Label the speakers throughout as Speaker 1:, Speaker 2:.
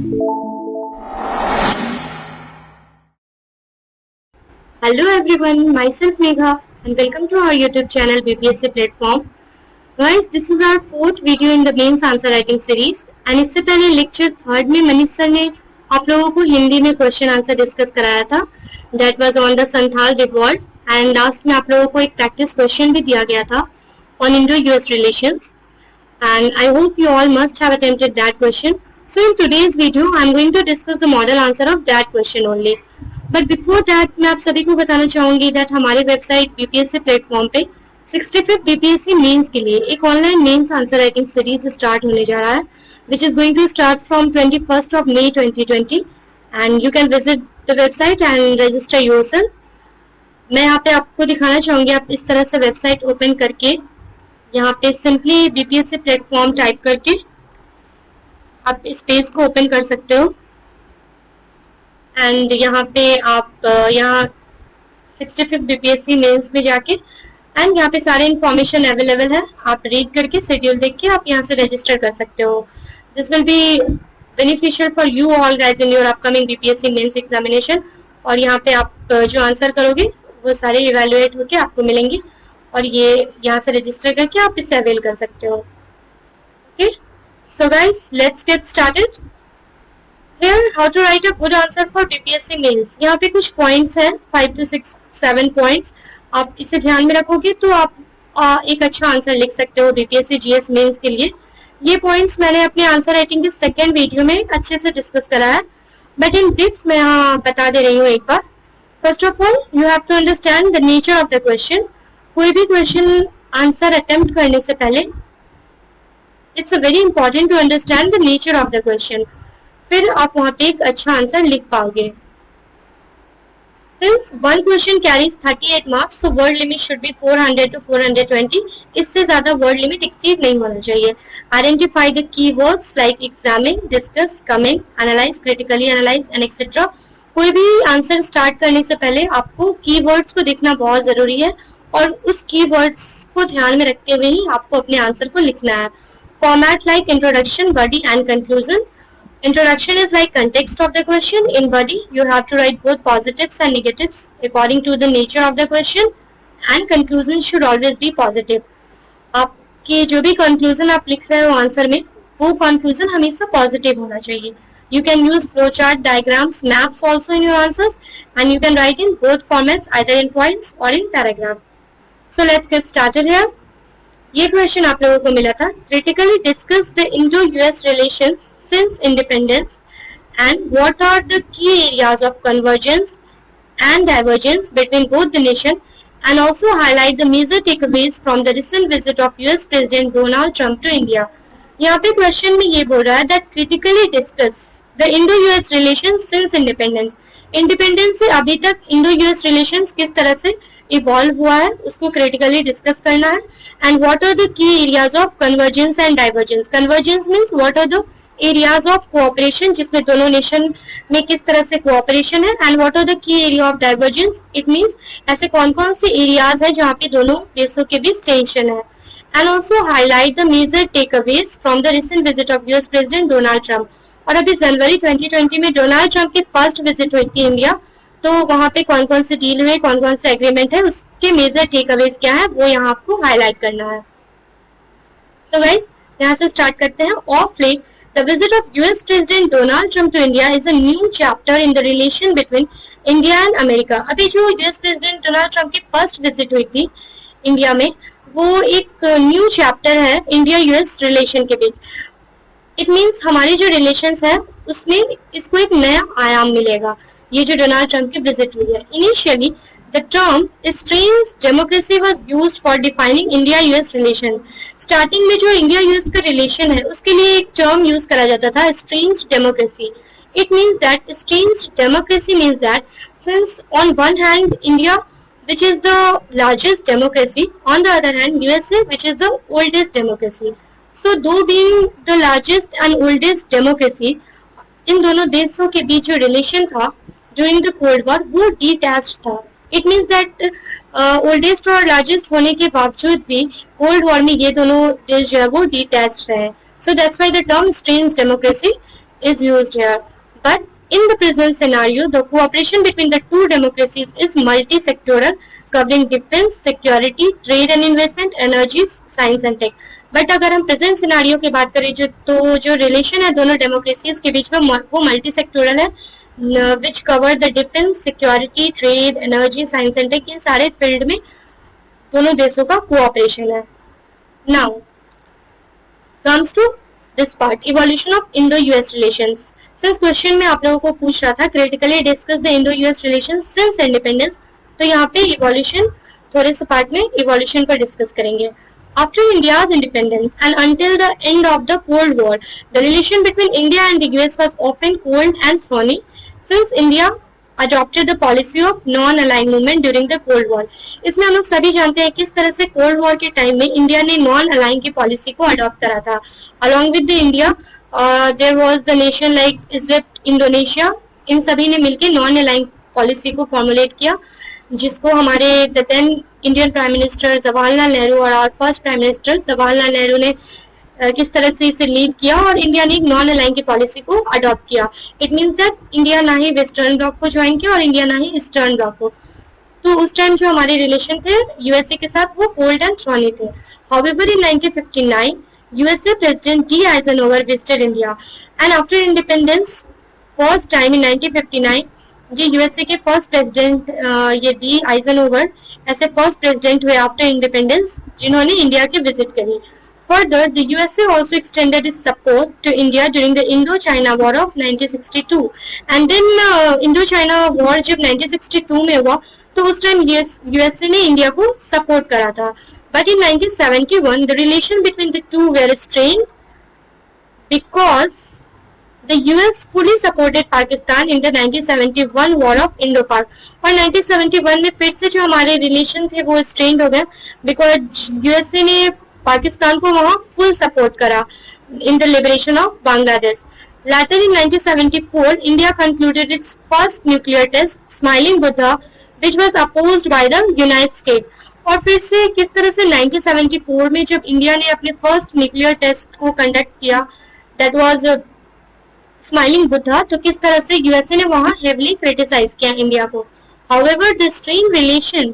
Speaker 1: Hello everyone, myself Megha and welcome to our YouTube channel BPSC Platform. Guys, this is our fourth video in the mains answer writing series and इससे पहले lecture third में Manish sir ने आप लोगों को हिंदी में question answer discuss कराया था. That was on the Santhal revolt and last में आप लोगों को एक प्रैक्टिस क्वेश्चन भी दिया गया था on Indo US relations and I hope you all must have attempted that question. So in today's video I am going to discuss the model answer of that question only. But before that मैं आप सभी को बताना चाहूंगी that हमारे website BPSC platform पे 65th BPSC mains के लिए एक online mains answer writing series start होने जा रहा है which is going to start from 21st of May 2020 and you can visit the website and register yourself. मैं यहाँ पे आपको दिखाना चाहूंगी आप इस तरह से वेबसाइट ओपन करके यहाँ पे सिंपली बीपीएससी प्लेटफॉर्म टाइप करके आप इस पेज को ओपन कर सकते हो एंड यहाँ पे आप यहाँ 65th बीपीएससी मेंस में जाके एंड यहाँ पे सारे इन्फॉर्मेशन अवेलेबल है. आप रीड करके शेड्यूल देख के आप यहाँ से रजिस्टर कर सकते हो. This will be beneficial for you all guys in your upcoming BPSC mains examination. और यहाँ पे आप जो आंसर करोगे वो सारे इवेलुएट होके आपको मिलेंगे और ये यहाँ से रजिस्टर करके आप इससे अवेल कर सकते हो. Okay, so guys let's get started. Here, how to write a good answer for BPSC mains. यहाँ पे कुछ पॉइंट्स हैं 5 to 6 7 पॉइंट्स. आप इसे ध्यान में रखोगे तो आप एक अच्छा आंसर लिख सकते हो बीपीएससी जीएस मेंस के लिए. ये पॉइंट्स मैंने अपने आंसर राइटिंग के सेकेंड वीडियो में अच्छे से डिस्कस करा है बट इन ब्रीफ मैं यहाँ बता दे रही हूँ एक बार. First of all you have to understand the nature of the question. कोई भी क्वेश्चन आंसर अटेम्प्ट करने से पहले it's very important to understand the nature of the question. फिर आप वहां पे एक अच्छा आंसर लिख पाओगे. Since one question carries 38 marks, so word limit should be 400 to 420. इससे ज्यादा word limit exceed नहीं होना चाहिए. Identify the keywords like examine, discuss, comment, analyze, critically analyze and etc. कोई भी आंसर स्टार्ट करने से पहले आपको कीवर्ड्स को देखना बहुत जरूरी है और उस कीवर्ड्स को ध्यान में रखते हुए ही आपको अपने आंसर को लिखना है. Format like introduction, body and conclusion. Introduction is like context of the question. In body, you have to write both positives and negatives according to the nature of the question. And conclusion should always be positive. आपके जो भी conclusion आप लिख रहे हो answer में, वो conclusion हमेशा positive होना चाहिए. You can use flowchart, diagrams, maps also in your answers, and you can write in both formats, either in points or in paragraph. So let's get started here. ये question आप लोगों को मिला था. Critically discuss the Indo-US relations since independence and what are the key areas of convergence and divergence between both the nation and also highlight the major takeaways from the recent visit of US President Donald Trump to India. यहाँ पे question में ये बोल रहा है that critically discuss the Indo-US relations since independence. Independence से अभी तक इंडो यूएस रिलेशंस किस तरह से इवॉल्व हुआ है उसको क्रिटिकली डिस्कस करना है. And what are the key areas of convergence and divergence. Convergence means what are the areas of cooperation जिसमें दोनों नेशन में किस तरह से कोऑपरेशन है. And what are the key area of divergence. It means ऐसे कौन कौन से एरियाज है जहाँ पे दोनों देशों के बीच टेंशन है. And also highlight the major takeaways from the recent visit of US president Donald Trump. और अभी जनवरी 2020 में डोनाल्ड ट्रम्प की फर्स्ट विजिट हुई थी इंडिया, तो वहां पे कौन कौन से डील हुए, कौन कौन से एग्रीमेंट है, उसके मेजर टेकअवेज क्या है वो यहाँ आपको हाईलाइट करना है. सो गाइस यहाँ से स्टार्ट करते हैं. Of late the visit of US president Donald Trump to India is a new chapter in the relation between India and America. अभी जो यूएस प्रेसिडेंट डोनाल्ड ट्रम्प की फर्स्ट विजिट हुई थी India में वो एक न्यू चैप्टर है India US relation के बीच. इट मीन्स हमारे जो रिलेशंस है उसमें इसको एक नया आयाम मिलेगा ये जो डोनाल्ड ट्रम्प की विजिट हुई है. Initially the term strange democracy was used for defining India US relation. Starting में जो इंडिया यूएस का रिलेशन है उसके लिए एक टर्म यूज करा जाता था strange democracy. It means that strange democracy means that since on one hand India which is the largest democracy, on the other hand USA which is the oldest democracy. So though being the largest and oldest democracy, इन दोनों देशों के बीच जो relation था during the cold war वो detached था. It means that oldest और largest होने के बावजूद भी कोल्ड वॉर में ये दोनों देश जो है वो डिटैच्ड रहे. So that's why the term strange democracy is used here. But in the present scenario, the cooperation between the two democracies is multi-sectoral, covering defense, security, trade and investment, energy, science and tech. But अगर हम present scenario की बात करें तो जो relation है दोनों democracies के बीच में वो मल्टी सेक्टोरल है, which cover the defence, security, trade, energy, science and tech, इन सारे फील्ड में दोनों देशों का कोऑपरेशन है. Now comes to this part, evolution of Indo US relations. Since question में आप लोगों को पूछ रहा था critically discuss the Indo US relations since independence, तो यहाँ पे इवोल्यूशन थोड़े से पार्ट में इवोल्यूशन पर डिस्कस करेंगे. After India's independence and until the end of the Cold War, the relation between India and the US was often cold and stormy, since India adopted the policy of non-alignment during the Cold War. इसमें हम लोग सभी जानते हैं किस तरह से cold war के टाइम में इंडिया ने नॉन अलाइन की पॉलिसी को अडॉप्ट करा था. Along with the India, there was the nation like Egypt, Indonesia, इन सभी ने मिलकर नॉन अलाइन पॉलिसी को फॉर्मुलेट किया, जिसको हमारे the then Indian prime minister Jawaharlal Nehru और our first prime minister Jawaharlal Nehru ने किस तरह से इसे लीड किया और इंडिया ने एक नॉन अलाइन की पॉलिसी को अडॉप्ट किया. इट मींस दैट इंडिया ना ही वेस्टर्न ब्लॉक को ज्वाइन किया और इंडिया ना ही ईस्टर्न ब्लॉक को. तो उस टाइम जो हमारे रिलेशन थे यूएसए के साथ वो कोल्ड एंड स्टॉर्मी थे. However in 1959 USA president D Eisenhower visited India and after independence first time in 1959 जी यूएसए के फर्स्ट प्रेसिडेंट ये डी आइजनहोवर ऐसे फर्स्ट प्रेसिडेंट हुए आफ्टर इंडिपेंडेंस जिन्होंने इंडिया की विजिट करी. Further the USA also extended its support to India during the Indo China war of 1962 and then Indo China war जब 1962 में हुआ तो उस टाइम यूएसए ने इंडिया को सपोर्ट करा था. But in 1971 the relation between the two were strained because The US fully supported Pakistan in the 1971 War of Indo-Pak. और 1971 में फिर से जो हमारे रिलेशन थे वो स्ट्रेन्ड हो गए बिकॉज यूएसए ने पाकिस्तान को वहां फुल सपोर्ट करा in the liberation of Bangladesh. Later in 1974, India concluded its first nuclear test, Smiling Buddha, which was opposed by the United States. और फिर से किस तरह से 1974 में जब इंडिया ने अपने फर्स्ट न्यूक्लियर टेस्ट को कंडक्ट किया, that was स्माइलिंग बुद्धा, तो किस तरह से यूएसए ने वहां हेवली क्रिटिसाइज किया इंडिया को. However the strained relation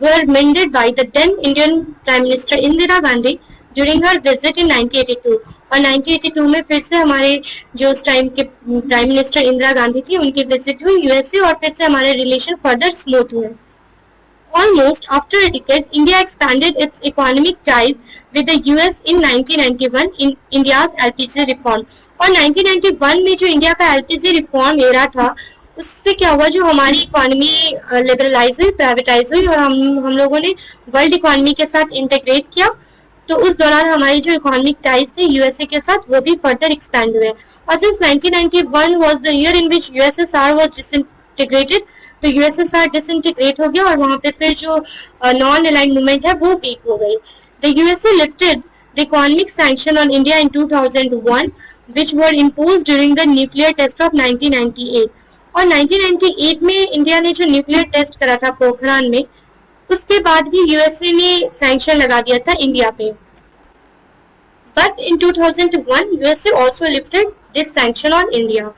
Speaker 1: were mended by the then Indian prime minister Indira Gandhi during her visit in 1982. और 1982 में फिर से हमारे जो उस टाइम के प्राइम मिनिस्टर इंदिरा गांधी थी उनकी विजिट हुई यूएसए और फिर से हमारे रिलेशन फर्दर स्मूथ हुए. Almost after a decade, India expanded its economic ties with the US in 1991 in India's LPG reform. और 1991 में जो इंडिया का LPG रिफॉर्म एरा था उससे क्या हुआ, जो हमारी इकोनॉमी लिबरलाइज हुई, प्राइवेटाइज हुई और हम लोगों ने वर्ल्ड इकोनॉमी के साथ इंटीग्रेट किया. तो उस दौरान हमारी जो इकोनॉमिक टाइज थे यूएसए के साथ वो भी फर्दर एक्सपैंड हुए. और since 1991 was the year in which USSR was disintegrated, तो यूएसएसआर डिसइंटीग्रेट हो गया और वहां पे फिर जो नॉन अलाइंड मूवमेंट है वो वीक हो गई. The USA lifted the economic sanction on India in 2001 which were imposed during the nuclear test of 1998. और 1998 में इंडिया ने जो न्यूक्लियर टेस्ट करा था पोखरान में, उसके बाद भी यूएसए ने सैंक्शन लगा दिया था इंडिया पे. But in 2001, USA also lifted this sanction on India.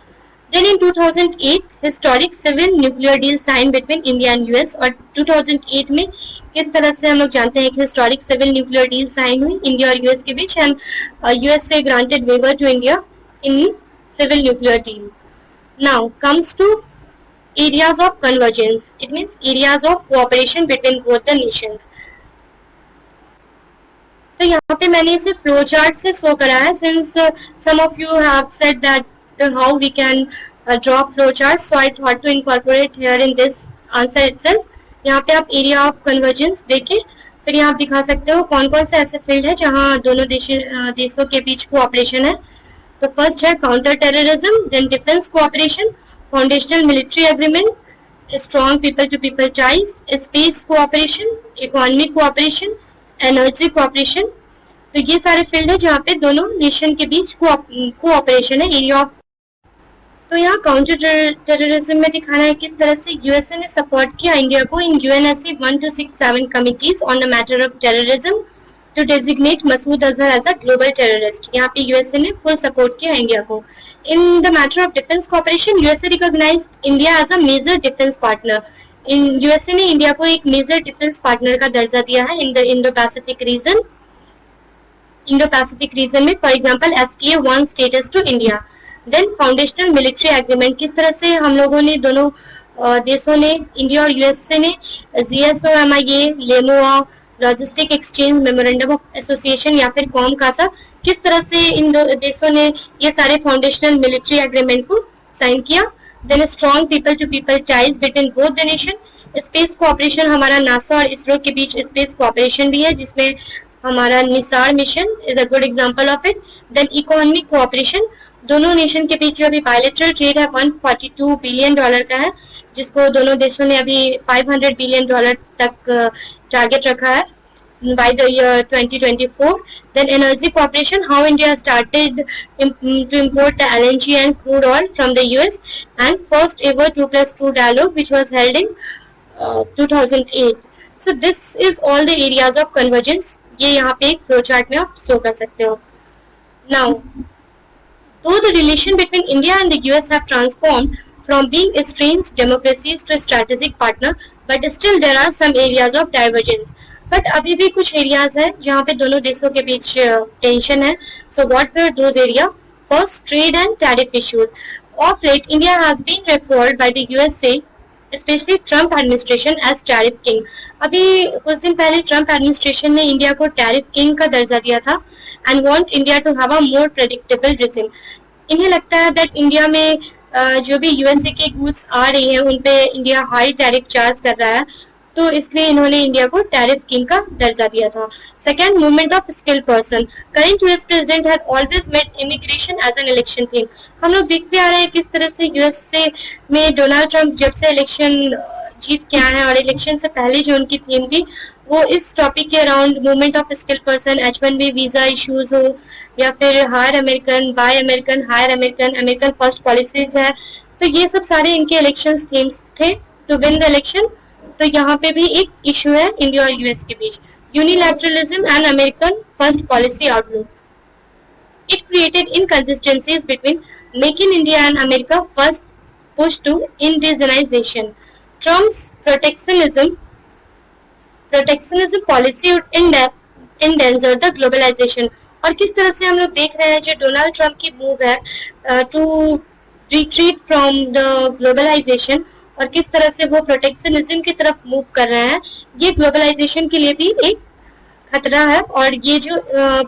Speaker 1: Then in 2008, historic civil nuclear deal signed between India and US. और 2008 में किस तरह से हम लोग जानते हैं कि historic civil nuclear deal sign हुई इंडिया और यूएस के बीच and USA granted waiver to India in civil nuclear deal. Now comes to areas of convergence, it means areas of cooperation between both the nations. तो यहाँ पे मैंने इसे flow chart से शो करा है since some of you have said that how we can draw flow chart, so I thought to incorporate here in this answer itself. यहाँ पे आप एरिया ऑफ कन्वर्जेंस देखें, फिर यहाँ आप दिखा सकते हो कौन कौन से ऐसे फील्ड है जहाँ दोनों देशों के बीच कोऑपरेशन है. तो फर्स्ट है counter terrorism, then defence cooperation, foundational military agreement, strong people to people ties, space cooperation, economic cooperation, energy cooperation. तो ये सारे फील्ड है जहाँ पे दोनों नेशन के बीच कोऑपरेशन है, एरिया ऑफ. तो यहाँ काउंटर टेररिज्म में दिखाना है किस तरह से यूएसए ने सपोर्ट किया इंडिया को in UNSC 1267 committees on the matter of terrorism. to designate Masood Azhar as a global terrorist. यहाँ पे यूएसए ने full support किया इंडिया को. In the matter of defense cooperation, USA recognized India as a major defense partner. In USA ने India को एक major defense partner का दर्जा दिया है in the Indo-Pacific region. Indo-Pacific region में, for example, STA won status to India. Then foundational military agreement, किस तरह से हम लोगों ने दोनों देशों ने, इंडिया और यूएसए ने GSOMIA, LEMOA, logistic exchange memorandum of association या फिर कॉम कासा, किस तरह से इन देशों ने ये सारे फाउंडेशनल मिलिट्री एग्रीमेंट को साइन किया. Then strong people to people ties between both the nation. Space cooperation, हमारा नासा और इसरो के बीच स्पेस कोऑपरेशन भी है जिसमें हमारा NISAR mission is a good example of it. Then economic cooperation, दोनों नेशन के बीच जो अभी बायलैटरल ट्रेड है $142 बिलियन का है, जिसको दोनों देशों ने अभी $500 बिलियन तक टारगेट रखा है by the year 2024. Then energy cooperation, how India started to import the LNG and crude oil from the US, and first ever 2+2 dialogue which was held in 2008. So this is all the areas of convergence. ये यहाँ पे एक flow chart में आप show कर सकते हो. Now, though the relation between India and the US have transformed from being estranged democracies to a strategic partner, but still there are some areas of divergence. But अभी भी कुछ areas है जहाँ पे दोनों देशों के बीच टेंशन है. So what were those area? First, trade and tariff issues. Of late India has been referred by the USA, specially Trump administration, as tariff king. अभी कुछ दिन पहले ट्रम्प एडमिनिस्ट्रेशन ने इंडिया को टैरिफ किंग का दर्जा दिया था and want India to have a more predictable regime. इन्हें लगता है दैट इंडिया में जो भी यूएसए के गुड्स आ रही हैं उन पे इंडिया हाई टैरिफ चार्ज कर रहा है, तो इसलिए इन्होंने इंडिया को टैरिफ किंग का दर्जा दिया था. Second, movement of skilled person. Current US president had always made immigration as an election theme. हम लोग देखते आ रहे हैं किस तरह से यूएसए में डोनाल्ड ट्रंप जब से इलेक्शन जीत के आए हैं और इलेक्शन से पहले जो उनकी थीम थी वो इस टॉपिक के around movement of skilled person, H1B visa issues हो या फिर hire American, buy American, hire American, American first policies है, तो ये सब सारे इनके इलेक्शन थीम्स थे टू विन द इलेक्शन. तो यहाँ पे भी एक इशू है इंडिया और यूएस के बीच. Unilateralism and American first policy outlook. It created inconsistencies between make in India and America first push to indigenisation. Trump's protectionism policy endanger the globalization. और किस तरह से हम लोग देख रहे हैं जो डोनाल्ड ट्रम्प की मूव है to retreat from the globalization और किस तरह से वो प्रोटेक्शनिज्म की तरफ मूव कर रहे हैं, ये ग्लोबलाइजेशन के लिए भी एक खतरा है. और ये जो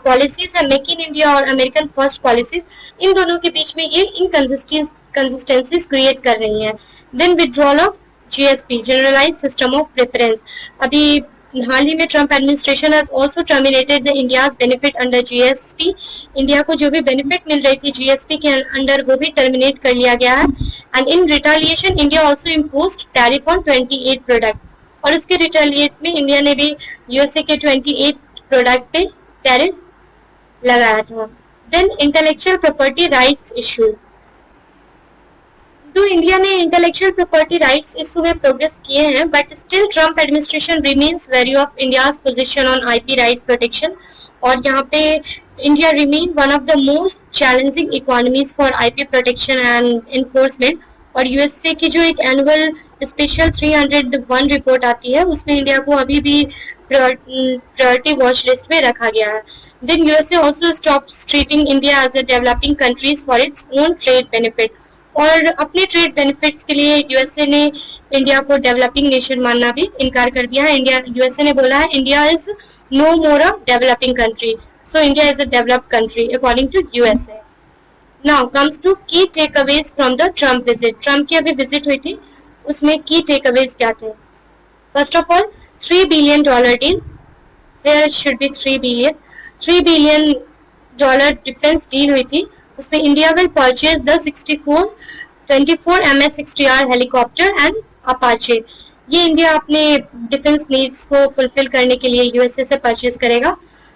Speaker 1: पॉलिसीज है मेक इन इंडिया और अमेरिकन फर्स्ट पॉलिसीज, इन दोनों के बीच में ये इनकंसिस्टेंसीज क्रिएट कर रही हैं. Then withdrawal of GSP, generalized system of preference. अभी हाल ही में Trump administration has also terminated the India's benefit under GSP. India को जो भी बेनिफिट मिल रही थी GSP के अंडर वो भी टर्मिनेट कर लिया गया है. And in retaliation India also imposed tariff on 28 product. और उसके रिटेलिएट में इंडिया ने भी यूएसए के 28 प्रोडक्ट पे टैरिफ लगाया था. Then intellectual property rights issue. तो इंडिया ने इंटेलेक्चुअल प्रॉपर्टी राइट्स इशू में प्रोग्रेस किए हैं, but still Trump administration remains very of India's position on IP rights protection. और यहाँ पे India remain one of the most challenging economies for IP protection and enforcement. और USA की जो एक एनुअल स्पेशल 301 रिपोर्ट आती है उसमें इंडिया को अभी भी प्रायोरिटी वॉच लिस्ट में रखा गया है. Then USA also stops treating India as a developing countries for its own trade benefit. और अपने ट्रेड बेनिफिट्स के लिए यूएसए ने इंडिया को डेवलपिंग नेशन मानना भी इनकार कर दिया है. यूएसए ने बोला है India is no more a developing country, so India is a developed country according to USA. Now comes to key takeaways from the Trump visit. Trump की अभी विजिट हुई थी, उसमें की टेकअवेज क्या थे? First of all, $3 billion deal. There should be $3 billion defence deal हुई थी. उसमें India will purchase the 24 MS-60R helicopter and Apache. ये इंडिया अपने डिफेंस नीड्स को फुलफिल करने के लिए यूएसए से परचेज करेगा.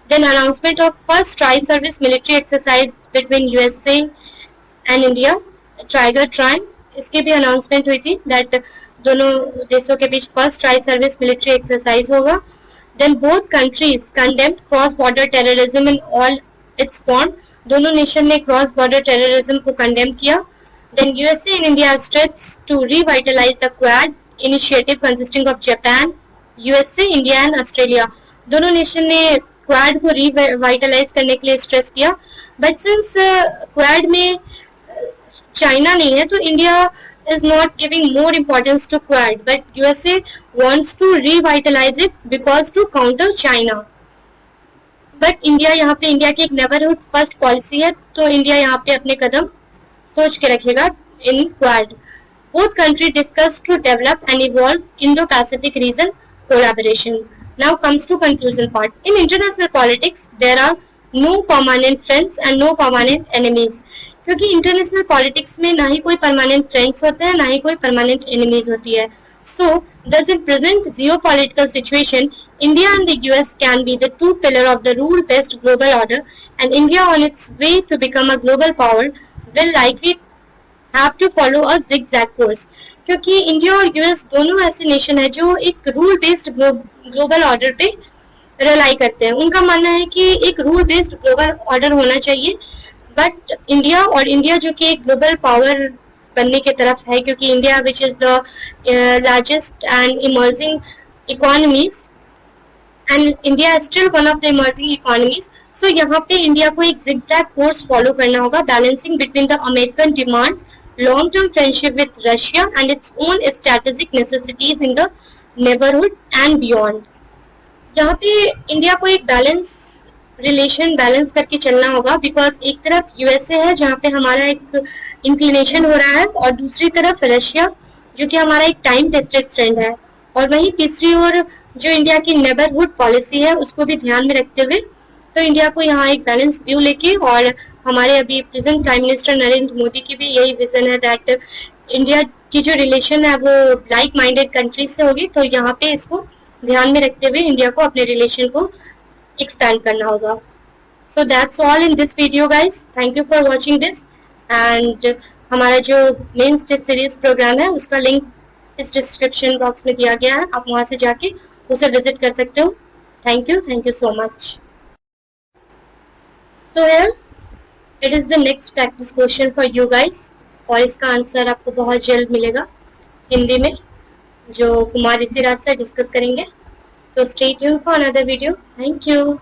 Speaker 1: Then announcement of first tri service military exercise between USA and India, tiger triumph. इसकी भी अनाउंसमेंट हुई थी दैट दोनों देशों के बीच first tri service military exercise होगा. Then both countries condemned cross-border terrorism in all its form. दोनों नेशन ने क्रॉस बॉर्डर टेररिज्म को कंडेम किया. Then USA and India stretched to revitalize the Quad initiative consisting of Japan, USA, India and Australia. दोनों nation ने quad को revitalise करने के लिए स्ट्रेस किया. बट सिंस क्वाड में चाइना नहीं है, तो India is not giving more importance to Quad, but USA wants to revitalize it because to counter China. But India यहाँ पे इंडिया की एक नेबरहुड फर्स्ट पॉलिसी है, तो इंडिया यहाँ पे अपने कदम सोच के रखेगा in Quad. Both countries discussed to develop and evolve Indo-Pacific region collaboration. Now comes to conclusion part. In international politics, there are no permanent friends and no permanent enemies. क्योंकि international politics में ना ही कोई permanent friends होते हैं, ना ही कोई permanent enemies होती है. सो thus in present geopolitical situation, India and the US can be the two pillars of the rule-based global order, and India on its way to become a global power will likely have to follow a zigzag course. क्योंकि India और US दोनों ऐसे nation है जो एक rule based global order पे rely करते हैं. उनका मानना है कि एक रूल बेस्ड ग्लोबल ऑर्डर होना चाहिए, बट इंडिया जो कि एक ग्लोबल पावर बनने की तरफ है, क्योंकि India which is the largest and emerging economies and India is still one of the emerging economies. So यहाँ पे इंडिया को एक जिगजैग कोर्स फॉलो करना होगा, balancing between the American demands, long term friendship with Russia and its own strategic necessities in the neighborhood and beyond. यहाँ पे India को एक बैलेंस करके चलना होगा, बिकॉज एक तरफ यूएसए है जहाँ पे हमारा एक इंक्लिनेशन हो रहा है, और दूसरी तरफ रशिया जो कि हमारा एक टाइम टेस्टेड फ्रेंड है, और वहीं तीसरी ओर जो इंडिया की नेबरहुड पॉलिसी है उसको भी ध्यान में रखते हुए तो इंडिया को यहाँ एक बैलेंस व्यू लेके, और हमारे अभी present prime minister Narendra Modi की भी यही विजन है दैट इंडिया की जो रिलेशन है वो लाइक माइंडेड कंट्रीज से होगी, तो यहाँ पे इसको ध्यान में रखते हुए इंडिया को अपने रिलेशन को एक्सपैंड करना होगा. So that's all in this video guys. Thank you for watching this. And हमारा जो मेन सीरीज प्रोग्राम है उसका लिंक इस डिस्क्रिप्शन बॉक्स में दिया गया है, आप वहां से जाके उसे विजिट कर सकते हो. Thank you so much. So here it is the next practice question for you guys, और इसका आंसर आपको बहुत जल्द मिलेगा हिंदी में, जो कुमार ऋषिराज से डिस्कस करेंगे. So stay tuned for another video. Thank you.